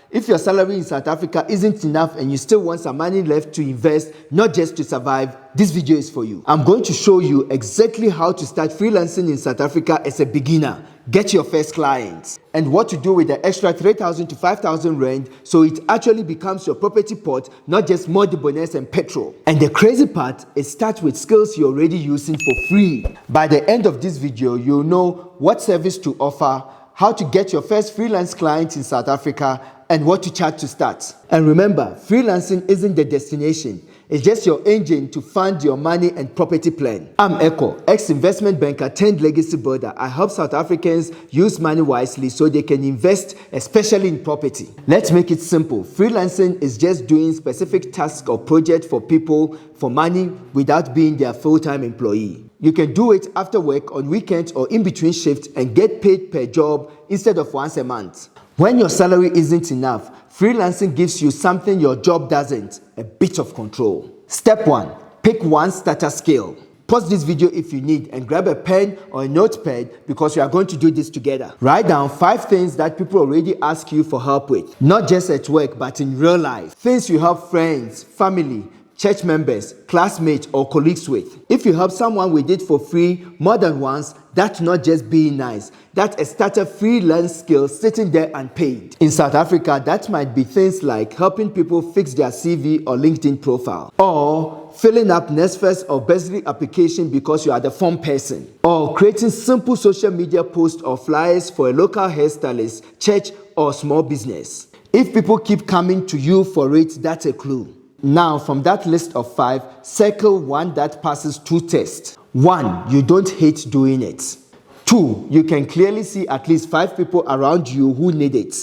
If your salary in South Africa isn't enough and you still want some money left to invest, not just to survive, this video is for you. I'm going to show you exactly how to start freelancing in South Africa as a beginner, get your first clients, and what to do with the extra 3,000 to 5,000 rand so it actually becomes your property pot, not just more bonus and petrol. And the crazy part is start with skills you're already using for free. By the end of this video, you'll know what service to offer, how to get your first freelance client in South Africa, and what to charge to start. And remember, freelancing isn't the destination. It's just your engine to fund your money and property plan. I'm Ekow, ex-investment banker turned legacy builder. I help South Africans use money wisely so they can invest, especially in property. Let's make it simple. Freelancing is just doing specific tasks or projects for people for money without being their full-time employee. You can do it after work, on weekends, or in between shifts and get paid per job instead of once a month. When your salary isn't enough, freelancing gives you something your job doesn't, a bit of control. Step 1. Pick one starter skill. Pause this video if you need and grab a pen or a notepad because we are going to do this together. Write down 5 things that people already ask you for help with, not just at work but in real life. Things you help friends, family, church members, classmates, or colleagues with. If you help someone with it for free more than once, that's not just being nice. That's a starter freelance skill sitting there unpaid. In South Africa, that might be things like helping people fix their CV or LinkedIn profile, or filling up NSFAS or bursary application because you are the form person, or creating simple social media posts or flyers for a local hairstylist, church, or small business. If people keep coming to you for it, that's a clue. Now, from that list of 5, circle one that passes 2 tests. 1, you don't hate doing it. 2, you can clearly see at least 5 people around you who need it.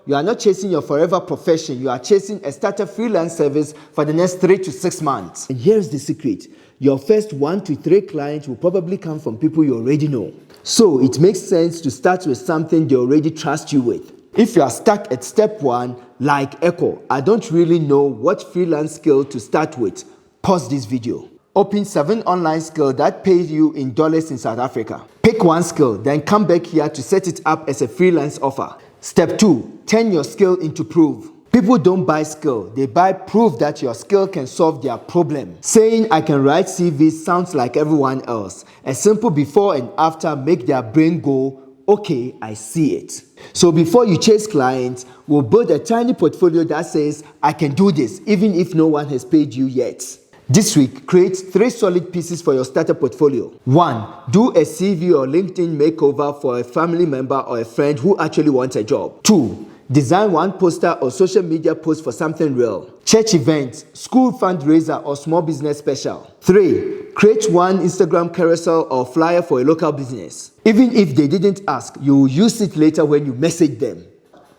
You are not chasing your forever profession, you are chasing a starter freelance service for the next 3 to 6 months. And here's the secret. Your first 1 to 3 clients will probably come from people you already know. So it makes sense to start with something they already trust you with. If you are stuck at step 1, like Ekow, I don't really know what freelance skill to start with, pause this video. Open 7 online skills that pay you in dollars in South Africa. Pick one skill, then come back here to set it up as a freelance offer. Step 2, turn your skill into proof. People don't buy skill, they buy proof that your skill can solve their problem. Saying I can write CVs sounds like everyone else. A simple before and after make their brain go, okay, I see it. So before you chase clients, we'll build a tiny portfolio that says, I can do this, even if no one has paid you yet. This week, create 3 solid pieces for your starter portfolio. 1, do a CV or LinkedIn makeover for a family member or a friend who actually wants a job. 2, design one poster or social media post for something real. Church events, school fundraiser, or small business special. 3, create one Instagram carousel or flyer for a local business. Even if they didn't ask, you will use it later when you message them.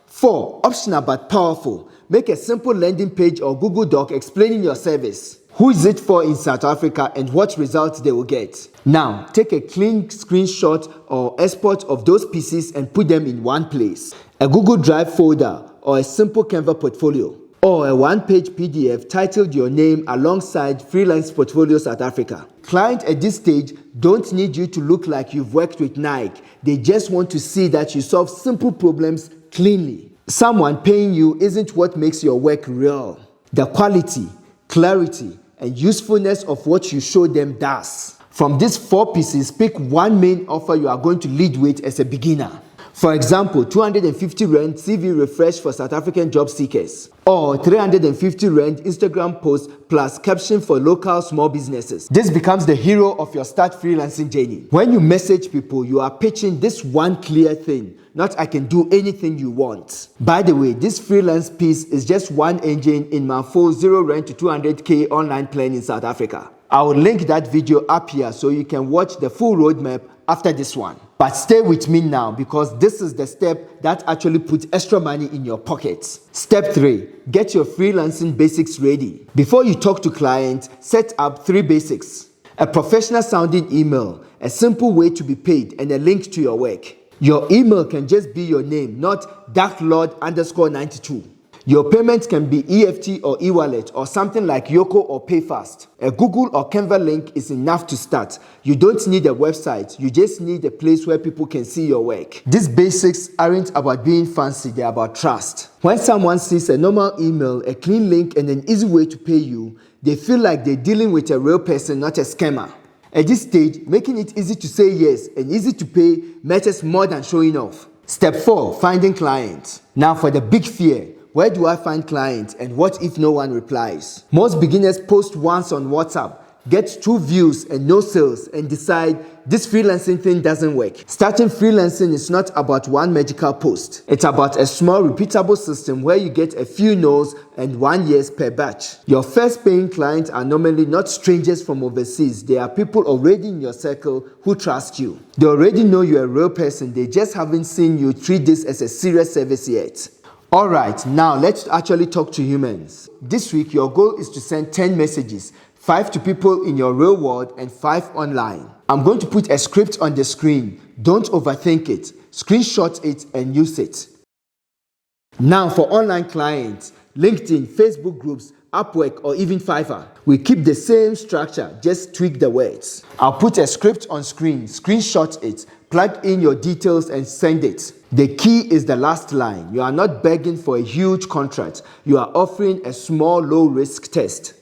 4, optional but powerful. Make a simple landing page or Google Doc explaining your service. Who is it for in South Africa and what results they will get. Now, take a clean screenshot or export of those pieces and put them in one place. A Google Drive folder or a simple Canva portfolio, or a 1-page PDF titled your name alongside Freelance Portfolio South Africa. Clients at this stage don't need you to look like you've worked with Nike. They just want to see that you solve simple problems cleanly. Someone paying you isn't what makes your work real. The quality, clarity, and usefulness of what you show them does. From these 4 pieces, pick one main offer you are going to lead with as a beginner. For example, 250 Rand CV refresh for South African job seekers, or 350 Rand Instagram post plus caption for local small businesses. This becomes the hero of your start freelancing journey. When you message people, you are pitching this one clear thing, not I can do anything you want. By the way, this freelance piece is just one engine in my full 0 Rand to 200k online plan in South Africa. I will link that video up here so you can watch the full roadmap after this one. But stay with me now because this is the step that actually puts extra money in your pockets. Step 3, get your freelancing basics ready. Before you talk to clients, set up 3 basics. A professional sounding email, a simple way to be paid, and a link to your work. Your email can just be your name, not darklord_92. Your payment can be EFT or e-wallet or something like Yoko or PayFast. A Google or Canva link is enough to start. You don't need a website, you just need a place where people can see your work. These basics aren't about being fancy, they're about trust. When someone sees a normal email, a clean link, and an easy way to pay you, they feel like they're dealing with a real person, not a scammer. At this stage, making it easy to say yes and easy to pay matters more than showing off. Step 4, finding clients. Now for the big fear. Where do I find clients and what if no one replies? Most beginners post once on WhatsApp, get 2 views and no sales and decide this freelancing thing doesn't work. Starting freelancing is not about one magical post. It's about a small repeatable system where you get a few no's and 1 yes per batch. Your first paying clients are normally not strangers from overseas. They are people already in your circle who trust you. They already know you're a real person. They just haven't seen you treat this as a serious service yet. Alright, now let's actually talk to humans. This week, your goal is to send 10 messages, 5 to people in your real world and 5 online. I'm going to put a script on the screen. Don't overthink it. Screenshot it and use it. Now for online clients, LinkedIn, Facebook groups, Upwork or even Fiverr. We keep the same structure, just tweak the words. I'll put a script on screen, screenshot it, plug in your details and send it. The key is the last line. You are not begging for a huge contract. You are offering a small, low-risk test.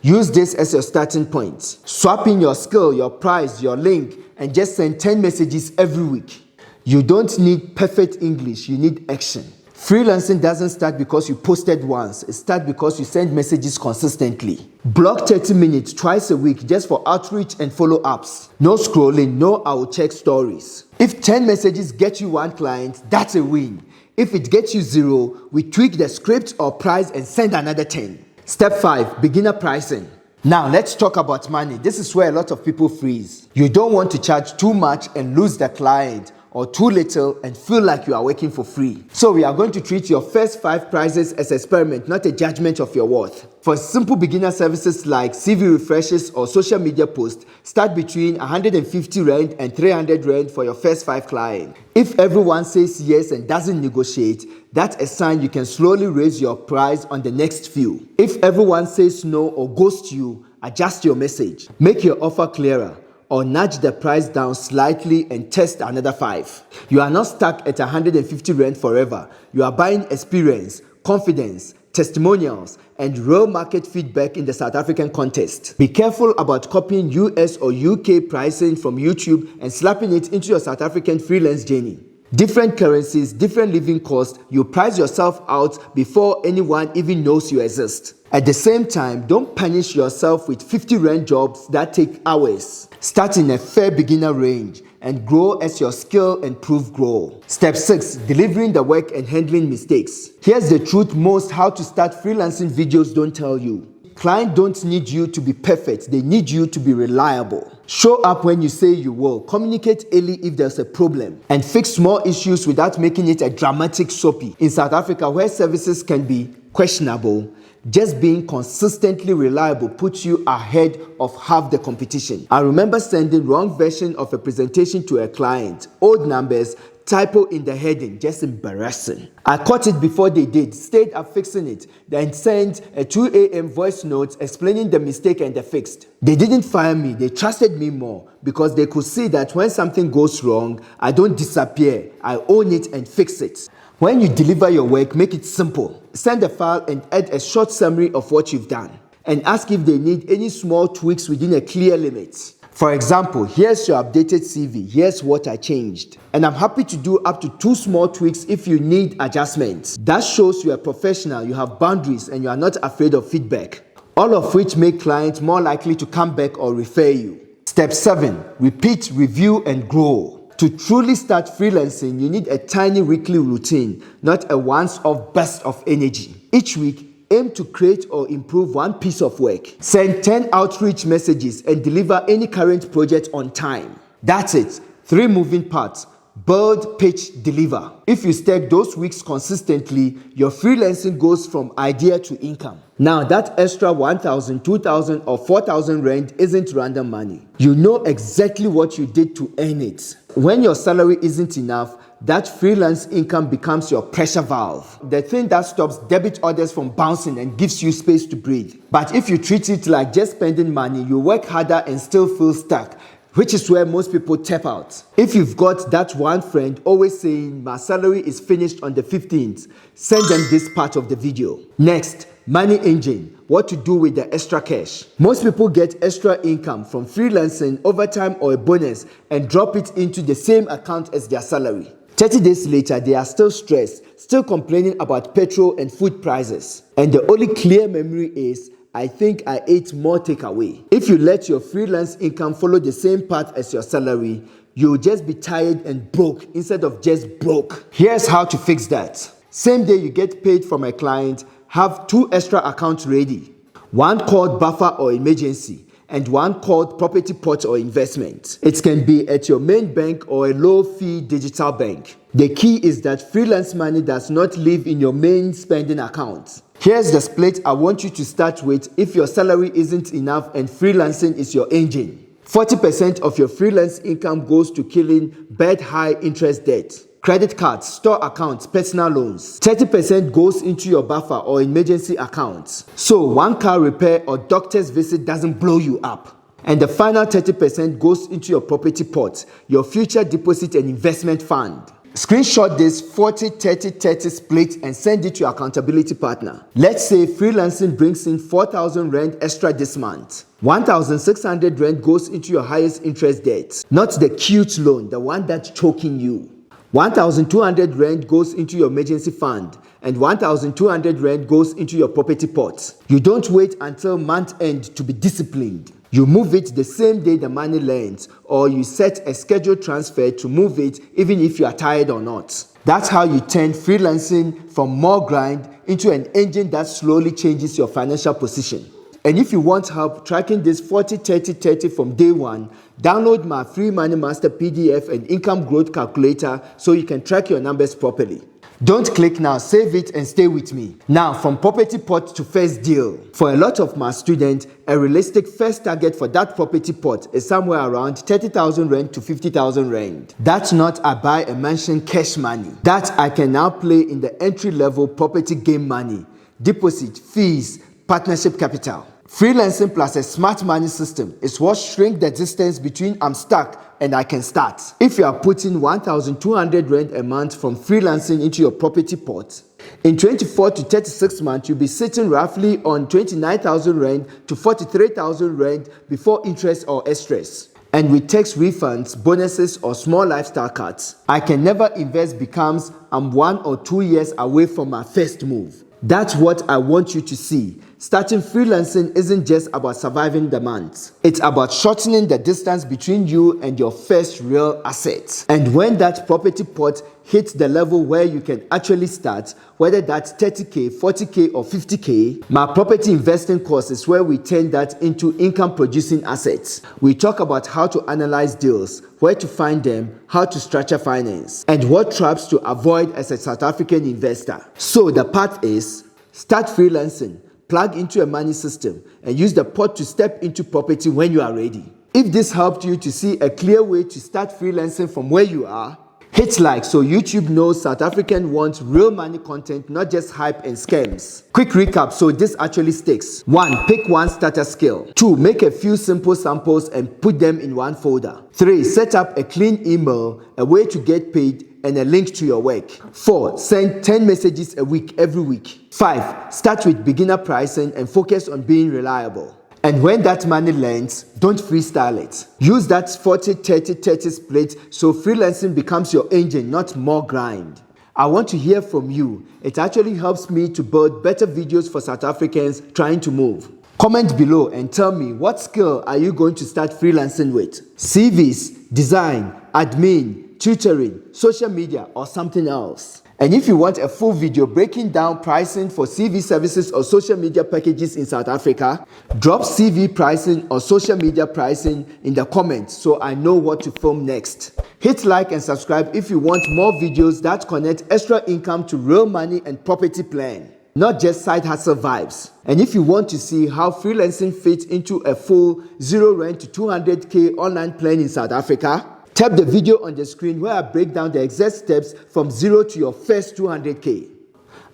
Use this as your starting point. Swap in your skill, your price, your link, and just send 10 messages every week. You don't need perfect English, you need action. Freelancing doesn't start because you posted once. It starts because you send messages consistently. Block 30 minutes twice a week just for outreach and follow-ups. No scrolling, no I will check stories. If 10 messages get you 1 client, that's a win. If it gets you 0, we tweak the script or price and send another 10. Step 5, beginner pricing. Now let's talk about money. This is where a lot of people freeze. You don't want to charge too much and lose the client, or too little and feel like you are working for free. So we are going to treat your first 5 prices as an experiment, not a judgment of your worth. For simple beginner services like CV refreshes or social media posts, start between 150 Rand and 300 Rand for your first 5 clients. If everyone says yes and doesn't negotiate, that's a sign you can slowly raise your price on the next few. If everyone says no or ghosts you, adjust your message. Make your offer clearer, or nudge the price down slightly and test another 5. You are not stuck at 150 Rand forever. You are buying experience, confidence, testimonials, and real market feedback in the South African context. Be careful about copying US or UK pricing from YouTube and slapping it into your South African freelance journey. Different currencies, different living costs, you price yourself out before anyone even knows you exist. At the same time, don't punish yourself with 50 Rand jobs that take hours. Start in a fair beginner range and grow as your skill and proof grow. Step 6, delivering the work and handling mistakes. Here's the truth most how to start freelancing videos don't tell you. Clients don't need you to be perfect, they need you to be reliable. Show up when you say you will, communicate early if there's a problem, and fix small issues without making it a dramatic soapy. In South Africa, where services can be questionable, just being consistently reliable puts you ahead of half the competition. I remember sending wrong version of a presentation to a client, old numbers, typo in the heading, just embarrassing. I caught it before they did, stayed up fixing it, then sent a 2 a.m. voice note explaining the mistake and the fixed. They didn't fire me, they trusted me more because they could see that when something goes wrong, I don't disappear, I own it and fix it. When you deliver your work, make it simple. Send a file and add a short summary of what you've done, and ask if they need any small tweaks within a clear limit. For example, here's your updated CV, here's what I changed. And I'm happy to do up to 2 small tweaks if you need adjustments. That shows you are professional, you have boundaries, and you are not afraid of feedback. All of which make clients more likely to come back or refer you. Step 7, repeat, review, and grow. To truly start freelancing, you need a tiny weekly routine, not a once-off burst of energy. Each week, aim to create or improve 1 piece of work. Send 10 outreach messages and deliver any current project on time. That's it. 3 moving parts. Build, pitch, deliver. If you stack those weeks consistently, your freelancing goes from idea to income. Now that extra 1,000, 2,000 or 4,000 Rand isn't random money. You know exactly what you did to earn it. When your salary isn't enough, that freelance income becomes your pressure valve, the thing that stops debit orders from bouncing and gives you space to breathe. But if you treat it like just spending money, you work harder and still feel stuck, which is where most people tap out. If you've got that one friend always saying, my salary is finished on the 15th, send them this part of the video. Next, money engine, what to do with the extra cash. Most people get extra income from freelancing, overtime or a bonus and drop it into the same account as their salary. 30 days later, they are still stressed, still complaining about petrol and food prices. And the only clear memory is, I think I ate more takeaway. If you let your freelance income follow the same path as your salary, you'll just be tired and broke instead of just broke. Here's how to fix that. Same day you get paid from a client, have 2 extra accounts ready. One called buffer or emergency, and one called property pot or investment. It can be at your main bank or a low-fee digital bank. The key is that freelance money does not live in your main spending account. Here's the split I want you to start with if your salary isn't enough and freelancing is your engine. 40% of your freelance income goes to killing bad high interest debt. Credit cards, store accounts, personal loans. 30% goes into your buffer or emergency accounts, so one car repair or doctor's visit doesn't blow you up. And the final 30% goes into your property pot, your future deposit and investment fund. Screenshot this 40-30-30 split and send it to your accountability partner. Let's say freelancing brings in 4,000 rand extra this month. 1,600 rand goes into your highest interest debt, not the cute loan, the one that's choking you. 1,200 rand goes into your emergency fund and 1,200 rand goes into your property pot. You don't wait until month end to be disciplined. You move it the same day the money lands, or you set a scheduled transfer to move it even if you are tired or not. That's how you turn freelancing from more grind into an engine that slowly changes your financial position. And if you want help tracking this 40-30-30 from day one, download my free Money Master PDF and income growth calculator so you can track your numbers properly. Don't click now, save it and stay with me. Now, from property pot to first deal. For a lot of my students, a realistic first target for that property pot is somewhere around 30,000 rand to 50,000 rand. That's not I buy a mansion cash money. That I can now play in the entry-level property game money, deposit, fees, partnership capital. Freelancing plus a smart money system is what shrink the distance between I'm stuck and I can start. If you are putting 1,200 rand a month from freelancing into your property pot, in 24 to 36 months, you'll be sitting roughly on 29,000 rand to 43,000 rand before interest or extras. And with tax refunds, bonuses or small lifestyle cuts, I can never invest becomes I'm 1 or 2 years away from my first move. That's what I want you to see. Starting freelancing isn't just about surviving the month. It's about shortening the distance between you and your first real asset. And when that property pot hits the level where you can actually start, whether that's 30K, 40K or 50K, my property investing course is where we turn that into income producing assets. We talk about how to analyze deals, where to find them, how to structure finance, and what traps to avoid as a South African investor. So the path is start freelancing, plug into a money system, and use the pot to step into property when you are ready. If this helped you to see a clear way to start freelancing from where you are, hit like so YouTube knows South African wants real money content, not just hype and scams. Quick recap so this actually sticks. 1. Pick one starter skill. 2. Make a few simple samples and put them in one folder. 3. Set up a clean email, a way to get paid, and a link to your work. 4. Send 10 messages a week every week. 5. Start with beginner pricing and focus on being reliable. And when that money lands, don't freestyle it. Use that 40-30-30 split so freelancing becomes your engine, not more grind. I want to hear from you. It actually helps me to build better videos for South Africans trying to move. Comment below and tell me, what skill are you going to start freelancing with? CVs, design, admin, tutoring, social media, or something else? And if you want a full video breaking down pricing for CV services or social media packages in South Africa, drop CV pricing or social media pricing in the comments so I know what to film next. Hit like and subscribe if you want more videos that connect extra income to real money and property plan, not just side hustle vibes. And if you want to see how freelancing fits into a full 0 rand to 200K online plan in South Africa, Tap the video on the screen where I break down the exact steps from zero to your first 200K.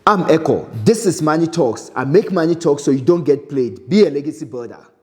I'm Ekow. This is Money Talks. I make money talk so you don't get played. Be a legacy builder.